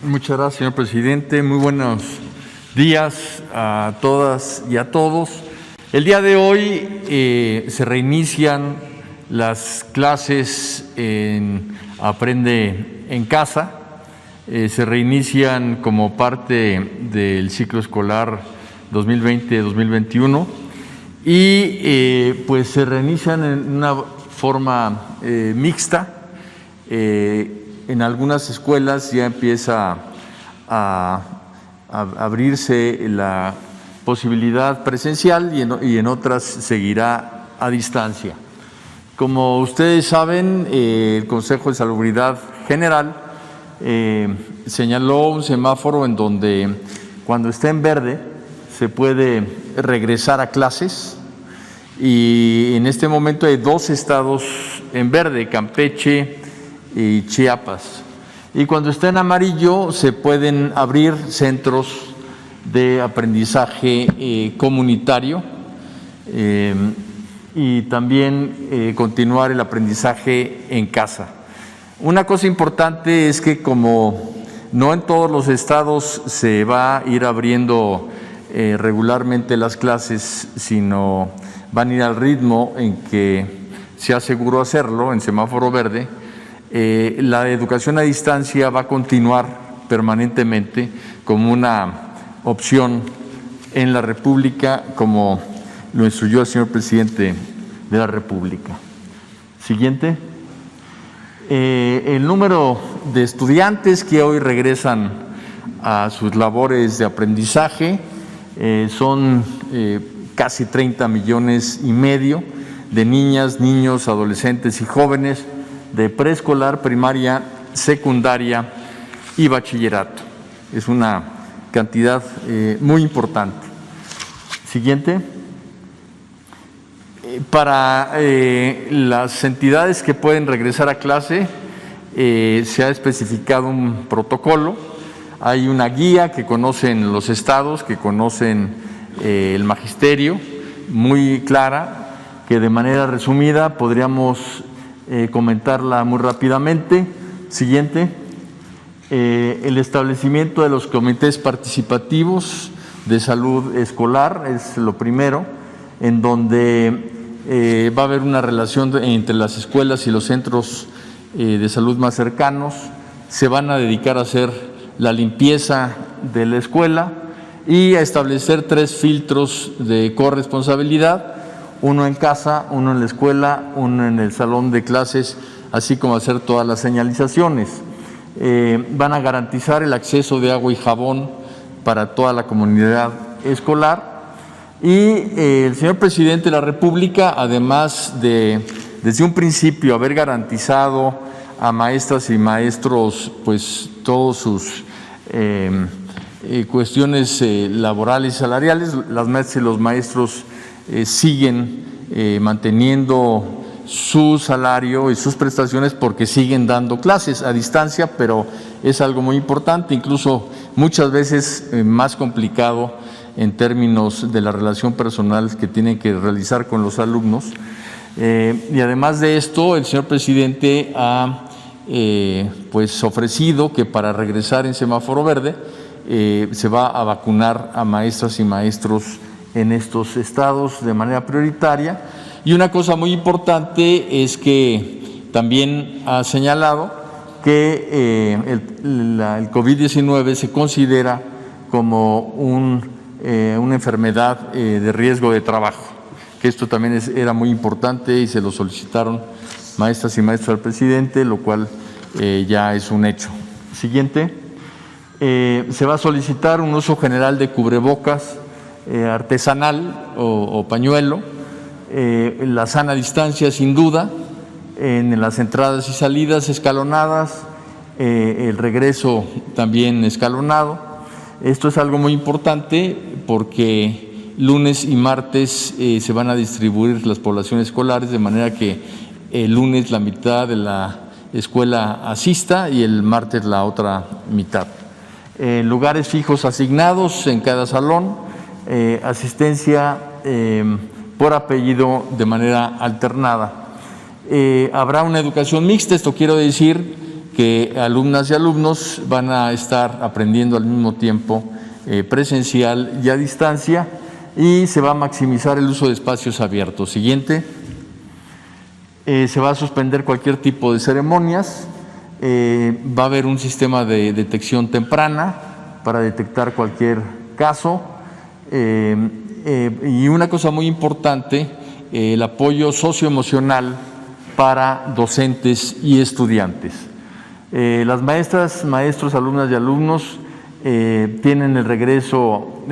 Muchas gracias, señor presidente. Muy buenos días a todas y a todos. El día de hoy se reinician las clases en Aprende en Casa. Se reinician como parte del ciclo escolar 2020-2021 y pues se reinician en una forma mixta. En algunas escuelas ya empieza a abrirse la posibilidad presencial y en otras seguirá a distancia. Como ustedes saben, el Consejo de Salubridad General señaló un semáforo en donde cuando esté en verde se puede regresar a clases, y en este momento hay 2 estados en verde, Campeche y Chiapas. Y cuando está en amarillo se pueden abrir centros de aprendizaje comunitario y también continuar el aprendizaje en casa. Una cosa importante es que como no en todos los estados se va a ir abriendo regularmente las clases, sino van a ir al ritmo en que se aseguró hacerlo en semáforo verde, la educación a distancia va a continuar permanentemente como una opción en la República, como lo instruyó el señor presidente de la República. Siguiente. El número de estudiantes que hoy regresan a sus labores de aprendizaje son casi 30,5 millones de niñas, niños, adolescentes y jóvenes de preescolar, primaria, secundaria y bachillerato. Es una cantidad muy importante. Siguiente. Para las entidades que pueden regresar a clase, se ha especificado un protocolo. Hay una guía que conocen los estados, que conocen el magisterio, muy clara, que de manera resumida podríamos comentarla muy rápidamente. Siguiente. El establecimiento de los comités participativos de salud escolar es lo primero, en donde va a haber una relación entre las escuelas y los centros de salud más cercanos. Se van a dedicar a hacer la limpieza de la escuela y a establecer 3 filtros de corresponsabilidad: uno en casa, uno en la escuela, uno en el salón de clases, así como hacer todas las señalizaciones. Van a garantizar el acceso de agua y jabón para toda la comunidad escolar. Y el señor presidente de la República, además de desde un principio haber garantizado a maestras y maestros pues todos sus cuestiones laborales y salariales, las maestras y los maestros siguen manteniendo su salario y sus prestaciones porque siguen dando clases a distancia, pero es algo muy importante, incluso muchas veces más complicado en términos de la relación personal que tienen que realizar con los alumnos. Y además de esto, el señor presidente ha pues ofrecido que para regresar en semáforo verde se va a vacunar a maestras y maestros en estos estados de manera prioritaria. Y una cosa muy importante es que también ha señalado que el COVID-19 se considera como una enfermedad de riesgo de trabajo, que esto también era muy importante y se lo solicitaron maestras y maestros al presidente, lo cual ya es un hecho. Siguiente. Se va a solicitar un uso general de cubrebocas artesanal o pañuelo, la sana distancia sin duda, en las entradas y salidas escalonadas, el regreso también escalonado. Esto es algo muy importante porque lunes y martes se van a distribuir las poblaciones escolares, de manera que el lunes la mitad de la escuela asista y el martes la otra mitad. Lugares fijos asignados en cada salón, asistencia por apellido de manera alternada. Habrá una educación mixta, esto quiero decir que alumnas y alumnos van a estar aprendiendo al mismo tiempo presencial y a distancia, y se va a maximizar el uso de espacios abiertos. Siguiente. Se va a suspender cualquier tipo de ceremonias, va a haber un sistema de detección temprana para detectar cualquier caso, y una cosa muy importante, el apoyo socioemocional para docentes y estudiantes. Las maestras, maestros, alumnas y alumnos tienen el regreso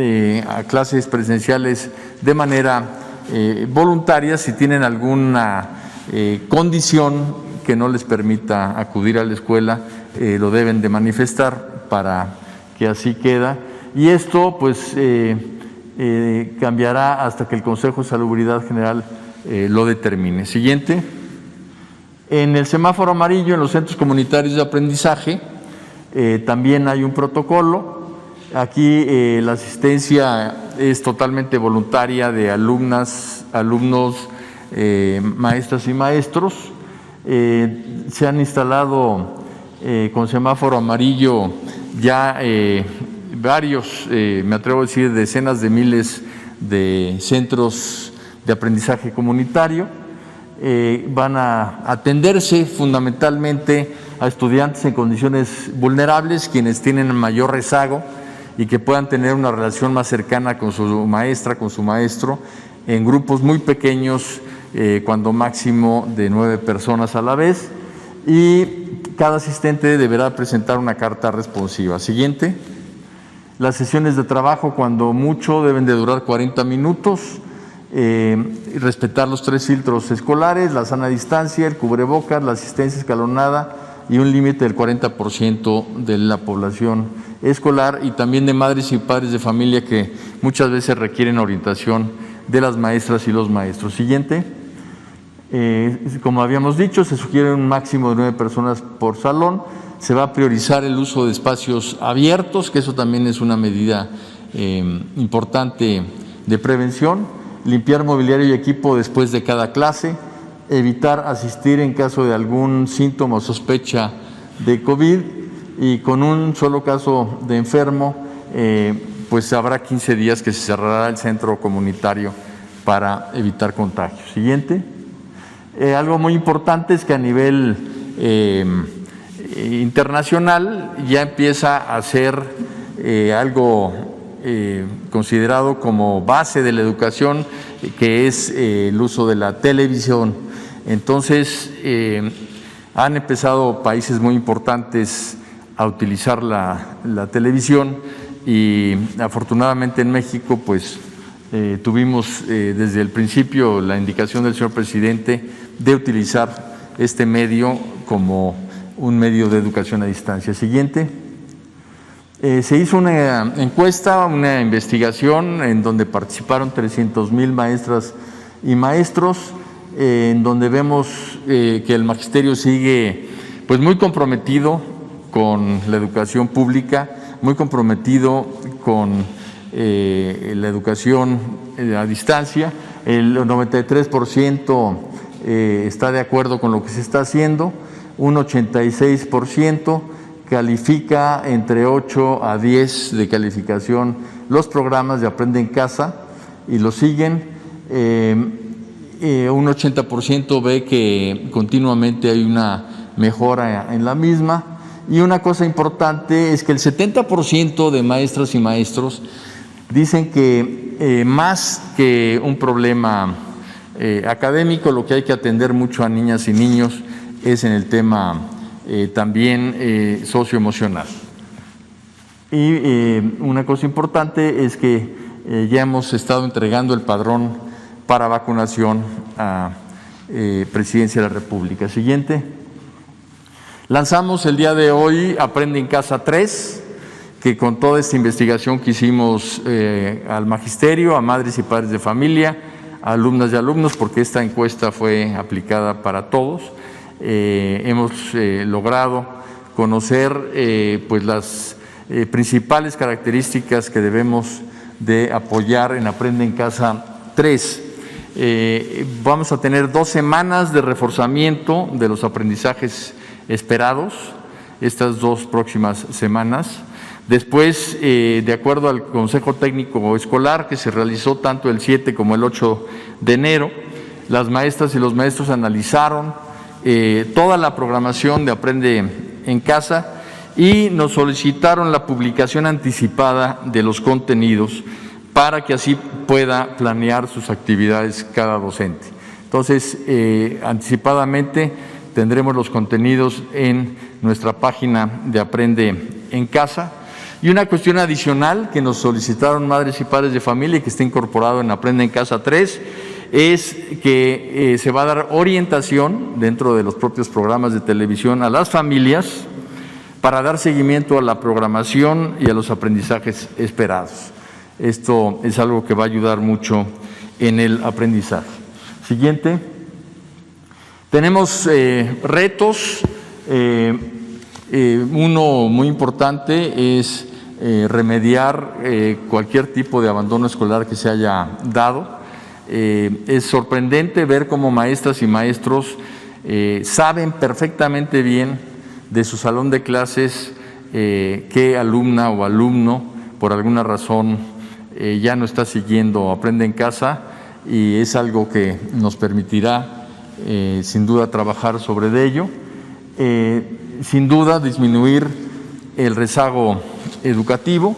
a clases presenciales de manera voluntaria. Si tienen alguna condición que no les permita acudir a la escuela, lo deben de manifestar para que así queda. Y esto pues cambiará hasta que el Consejo de Salubridad General lo determine. Siguiente. En el semáforo amarillo, en los centros comunitarios de aprendizaje, también hay un protocolo. Aquí la asistencia es totalmente voluntaria de alumnas, alumnos, maestras y maestros. Se han instalado con semáforo amarillo ya varios, me atrevo a decir, decenas de miles de centros de aprendizaje comunitario. Van a atenderse fundamentalmente a estudiantes en condiciones vulnerables, quienes tienen mayor rezago y que puedan tener una relación más cercana con su maestra, con su maestro, en grupos muy pequeños, cuando máximo de 9 personas a la vez, y cada asistente deberá presentar una carta responsiva. Siguiente. Las sesiones de trabajo, cuando mucho, deben de durar 40 minutos. Respetar los 3 filtros escolares, la sana distancia, el cubrebocas, la asistencia escalonada y un límite del 40% de la población escolar, y también de madres y padres de familia que muchas veces requieren orientación de las maestras y los maestros. Siguiente. Como habíamos dicho, se sugiere un máximo de 9 personas por salón. Se va a priorizar el uso de espacios abiertos, que eso también es una medida importante de prevención. Limpiar mobiliario y equipo después de cada clase, evitar asistir en caso de algún síntoma o sospecha de COVID, y con un solo caso de enfermo, pues habrá 15 días que se cerrará el centro comunitario para evitar contagios. Siguiente. Algo muy importante es que a nivel internacional ya empieza a ser algo considerado como base de la educación, que es el uso de la televisión. Entonces, han empezado países muy importantes a utilizar la televisión, y afortunadamente en México pues tuvimos desde el principio la indicación del señor presidente de utilizar este medio como un medio de educación a distancia. Siguiente. Se hizo una encuesta, una investigación en donde participaron 300,000 maestras y maestros, en donde vemos que el magisterio sigue pues muy comprometido con la educación pública, muy comprometido con la educación a distancia. El 93% está de acuerdo con lo que se está haciendo, un 86% califica entre 8 a 10 de calificación los programas de Aprende en Casa y lo siguen. Un 80% ve que continuamente hay una mejora en la misma, y una cosa importante es que el 70% de maestras y maestros dicen que más que un problema académico, lo que hay que atender mucho a niñas y niños es en el tema también socioemocional. Y una cosa importante es que ya hemos estado entregando el padrón para vacunación a Presidencia de la República. Siguiente. Lanzamos el día de hoy Aprende en Casa 3, que con toda esta investigación que hicimos al magisterio, a madres y padres de familia, a alumnas y alumnos, porque esta encuesta fue aplicada para todos, hemos logrado conocer pues las principales características que debemos de apoyar en Aprende en Casa 3. Vamos a tener 2 semanas de reforzamiento de los aprendizajes esperados. estas 2 próximas semanas. Después, de acuerdo al Consejo Técnico Escolar, que se realizó tanto el 7 como el 8 de enero, las maestras y los maestros analizaron toda la programación de Aprende en Casa y nos solicitaron la publicación anticipada de los contenidos para que así pueda planear sus actividades cada docente. Entonces, anticipadamente tendremos los contenidos en nuestra página de Aprende en Casa. Y una cuestión adicional que nos solicitaron madres y padres de familia y que está incorporado en Aprende en Casa 3 es que se va a dar orientación dentro de los propios programas de televisión a las familias para dar seguimiento a la programación y a los aprendizajes esperados. Esto es algo que va a ayudar mucho en el aprendizaje. Siguiente. Tenemos retos. Uno muy importante es remediar cualquier tipo de abandono escolar que se haya dado. Es sorprendente ver cómo maestras y maestros saben perfectamente bien de su salón de clases qué alumna o alumno por alguna razón ya no está siguiendo Aprende en Casa, y es algo que nos permitirá sin duda trabajar sobre ello. Sin duda disminuir el rezago educativo,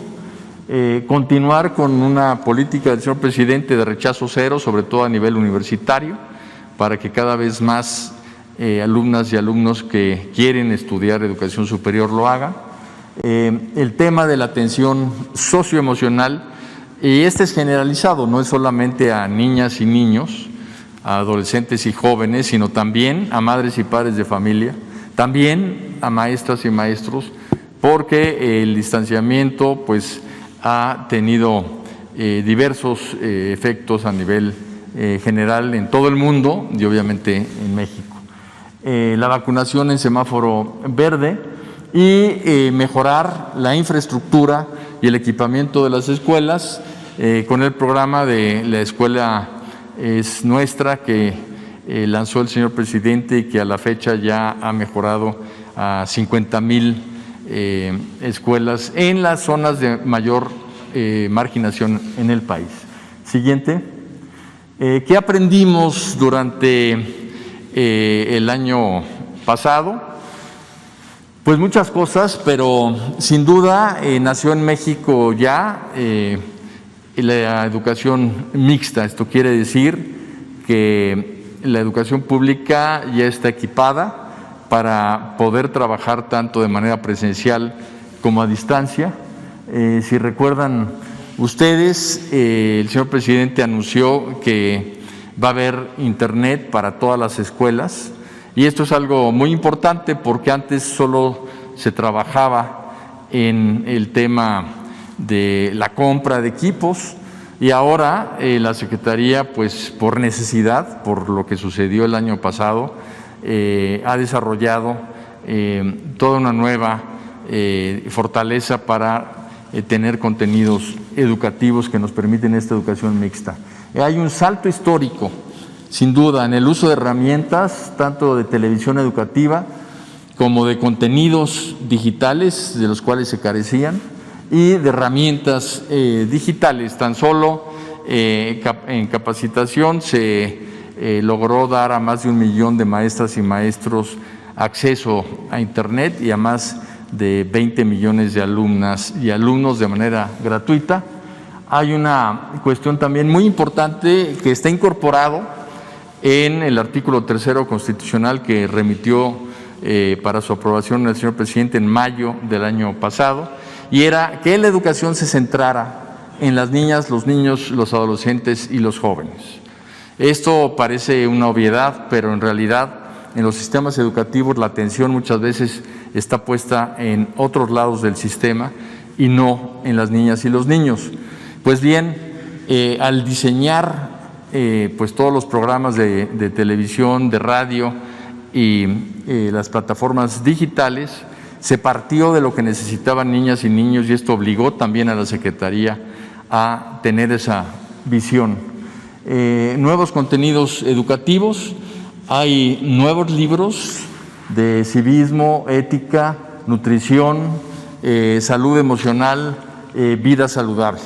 continuar con una política del señor presidente de rechazo cero, sobre todo a nivel universitario, para que cada vez más alumnas y alumnos que quieren estudiar educación superior lo hagan. El tema de la atención socioemocional, y este es generalizado, no es solamente a niñas y niños, a adolescentes y jóvenes, sino también a madres y padres de familia, también a maestras y maestros, porque el distanciamiento pues ha tenido diversos efectos a nivel general en todo el mundo y obviamente en México. La vacunación en semáforo verde y mejorar la infraestructura y el equipamiento de las escuelas con el programa de La Escuela es Nuestra, que lanzó el señor presidente y que a la fecha ya ha mejorado a 50,000 escuelas en las zonas de mayor marginación en el país. Siguiente. ¿Qué aprendimos durante el año pasado? Pues muchas cosas, pero sin duda nació en México ya la educación mixta. Esto quiere decir que la educación pública ya está equipada para poder trabajar tanto de manera presencial como a distancia. Si recuerdan ustedes, el señor presidente anunció que va a haber internet para todas las escuelas, y esto es algo muy importante porque antes solo se trabajaba en el tema de la compra de equipos, y ahora la Secretaría, pues por necesidad, por lo que sucedió el año pasado, ha desarrollado toda una nueva fortaleza para tener contenidos educativos que nos permiten esta educación mixta. Hay un salto histórico, sin duda, en el uso de herramientas, tanto de televisión educativa como de contenidos digitales, de los cuales se carecían, y de herramientas digitales. Tan solo en capacitación se logró dar a más de 1 millón de maestras y maestros acceso a Internet y a más de 20 millones de alumnas y alumnos de manera gratuita. Hay una cuestión también muy importante que está incorporado en el artículo 3º constitucional que remitió para su aprobación el señor presidente en mayo del año pasado, y era que la educación se centrara en las niñas, los niños, los adolescentes y los jóvenes. Esto parece una obviedad, pero en realidad en los sistemas educativos la atención muchas veces está puesta en otros lados del sistema y no en las niñas y los niños. Pues bien, al diseñar pues todos los programas de televisión, de radio y las plataformas digitales, se partió de lo que necesitaban niñas y niños, y esto obligó también a la Secretaría a tener esa visión. Nuevos contenidos educativos, hay nuevos libros de civismo, ética, nutrición, salud emocional, vida saludable.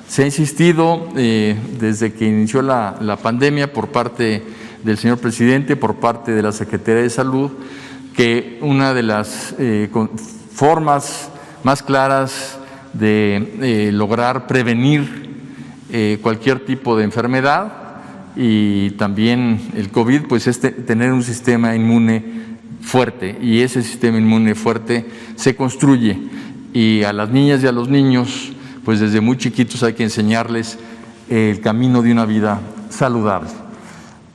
Se ha insistido desde que inició la pandemia por parte del señor presidente, por parte de la Secretaría de Salud, que una de las formas más claras de lograr prevenir cualquier tipo de enfermedad y también el COVID, pues es tener un sistema inmune fuerte, y ese sistema inmune fuerte se construye, y a las niñas y a los niños pues desde muy chiquitos hay que enseñarles el camino de una vida saludable.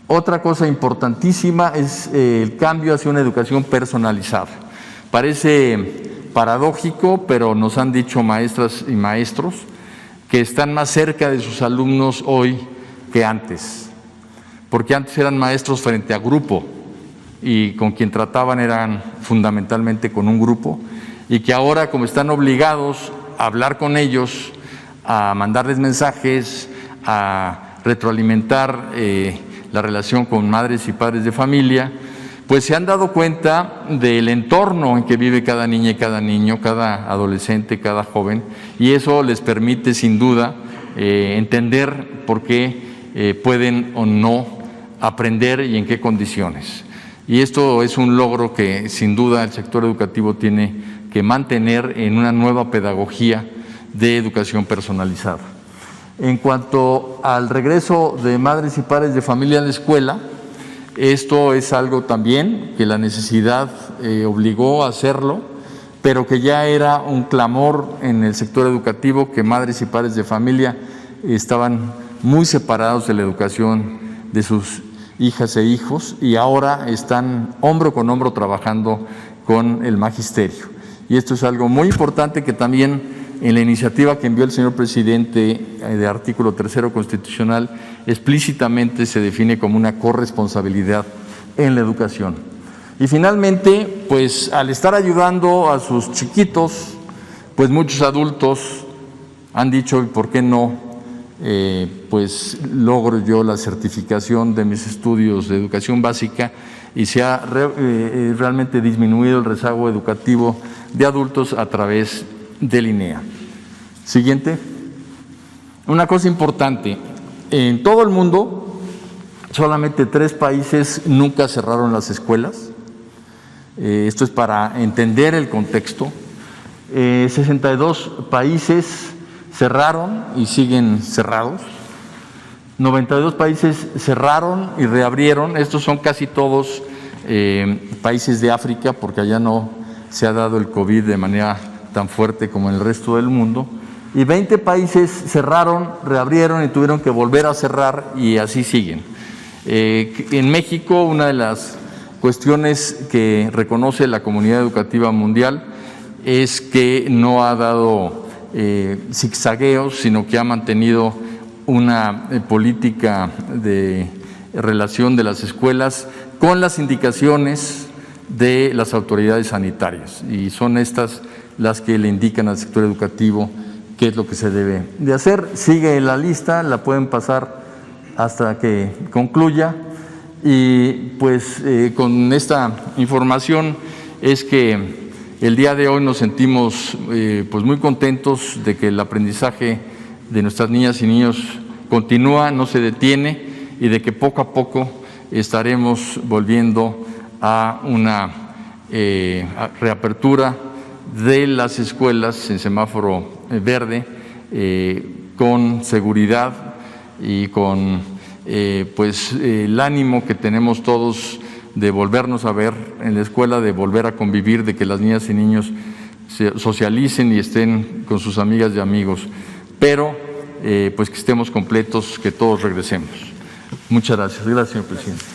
Otra cosa importantísima es el cambio hacia una educación personalizada. Parece paradójico, pero nos han dicho maestras y maestros que están más cerca de sus alumnos hoy que antes, porque antes eran maestros frente a grupo y con quien trataban eran fundamentalmente con un grupo, y que ahora, como están obligados a hablar con ellos, a mandarles mensajes, a retroalimentar la relación con madres y padres de familia, pues se han dado cuenta del entorno en que vive cada niña y cada niño, cada adolescente, cada joven, y eso les permite sin duda entender por qué pueden o no aprender y en qué condiciones. Y esto es un logro que sin duda el sector educativo tiene que mantener en una nueva pedagogía de educación personalizada. En cuanto al regreso de madres y padres de familia a la escuela, esto es algo también que la necesidad obligó a hacerlo, pero que ya era un clamor en el sector educativo, que madres y padres de familia estaban muy separados de la educación de sus hijas e hijos, y ahora están hombro con hombro trabajando con el magisterio. Y esto es algo muy importante que también en la iniciativa que envió el señor presidente de artículo 3º constitucional explícitamente se define como una corresponsabilidad en la educación. Y finalmente, pues al estar ayudando a sus chiquitos, pues muchos adultos han dicho, ¿por qué no? Pues logro yo la certificación de mis estudios de educación básica, y se ha realmente disminuido el rezago educativo de adultos a través del INEA. Siguiente. Una cosa importante, en todo el mundo solamente 3 países nunca cerraron las escuelas. Esto es para entender el contexto. 62 países cerraron y siguen cerrados. 92 países cerraron y reabrieron. Estos son casi todos países de África, porque allá no se ha dado el COVID de manera tan fuerte como en el resto del mundo. Y 20 países cerraron, reabrieron y tuvieron que volver a cerrar, y así siguen. En México, una de las cuestiones que reconoce la comunidad educativa mundial es que no ha dado zigzagueos, sino que ha mantenido una política de relación de las escuelas con las indicaciones de las autoridades sanitarias, y son estas las que le indican al sector educativo qué es lo que se debe de hacer. Sigue la lista, la pueden pasar hasta que concluya, y pues con esta información es que el día de hoy nos sentimos pues muy contentos de que el aprendizaje de nuestras niñas y niños continúa, no se detiene, y de que poco a poco estaremos volviendo a una reapertura de las escuelas en semáforo verde, con seguridad y con pues el ánimo que tenemos todos de volvernos a ver en la escuela, de volver a convivir, de que las niñas y niños se socialicen y estén con sus amigas y amigos, pero pues que estemos completos, que todos regresemos. Muchas gracias. Gracias, señor presidente.